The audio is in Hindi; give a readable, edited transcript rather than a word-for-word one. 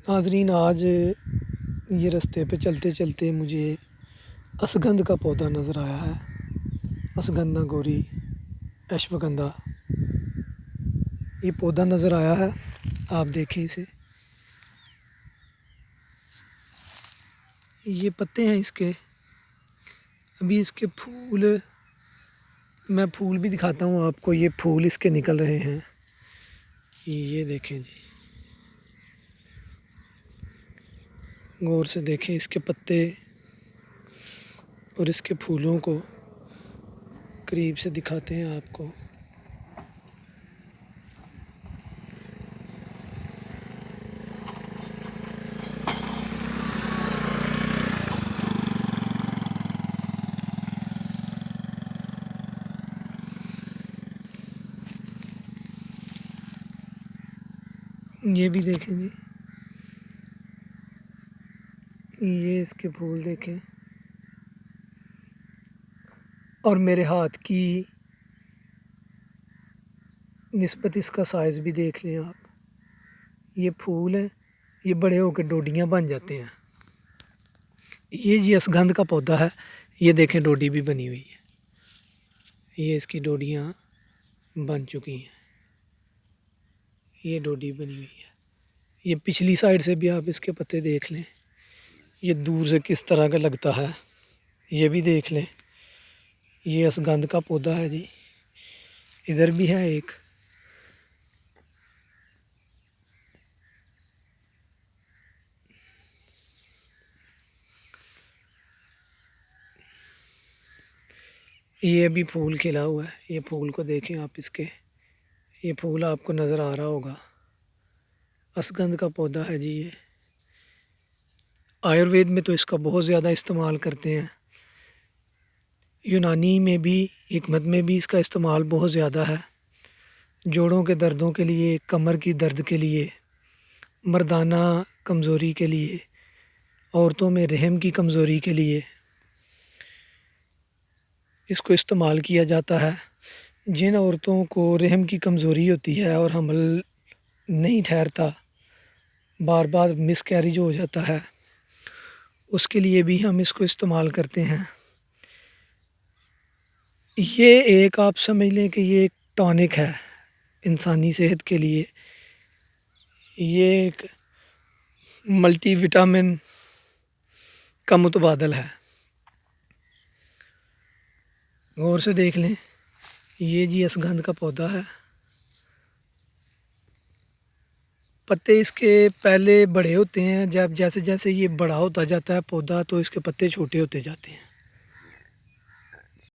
नाज़रीन, आज ये रास्ते पे चलते चलते मुझे असगंध का पौधा नज़र आया है। असगंधा गोरी अश्वगंधा ये पौधा नज़र आया है। आप देखें इसे, ये पत्ते हैं इसके। अभी इसके फूल, मैं फूल भी दिखाता हूँ आपको। ये फूल इसके निकल रहे हैं। ये देखें जी, गौर से देखें इसके पत्ते और इसके फूलों को करीब से दिखाते हैं आपको। ये भी देखें जी, ये इसके फूल देखें और मेरे हाथ की निस्बत इसका साइज़ भी देख लें आप। ये फूल हैं, ये बड़े होकर डोडियाँ बन जाते हैं। ये जी असगंध का पौधा है। ये देखें डोडी भी बनी हुई है। ये इसकी डोडियाँ बन चुकी हैं। ये डोडी बनी हुई है। ये पिछली साइड से भी आप इसके पत्ते देख लें, ये दूर से किस तरह का लगता है, ये भी देख लें। ये असगंध का पौधा है जी। इधर भी है एक। ये भी फूल खिला हुआ है। ये फूल को देखें आप इसके, ये फूल आपको नज़र आ रहा होगा। असगंध का पौधा है जी। ये आयुर्वेद में तो इसका बहुत ज़्यादा इस्तेमाल करते हैं। यूनानी में भी, हिकमत में भी इसका इस्तेमाल बहुत ज़्यादा है। जोड़ों के दर्दों के लिए, कमर की दर्द के लिए, मर्दाना कमज़ोरी के लिए, औरतों में रहम की कमज़ोरी के लिए इसको इस्तेमाल किया जाता है। जिन औरतों को रहम की कमज़ोरी होती है और हमल नहीं ठहरता, बार बार मिसकैरेज हो जाता है, उसके लिए भी हम इसको इस्तेमाल करते हैं। ये एक, आप समझ लें कि ये एक टॉनिक है इंसानी सेहत के लिए। ये एक मल्टी विटामिन का मुतबादल है। गौर से देख लें। ये जी असगंध का पौधा है। पत्ते इसके पहले बड़े होते हैं, जब जैसे जैसे ये बड़ा होता जाता है पौधा, तो इसके पत्ते छोटे होते जाते हैं।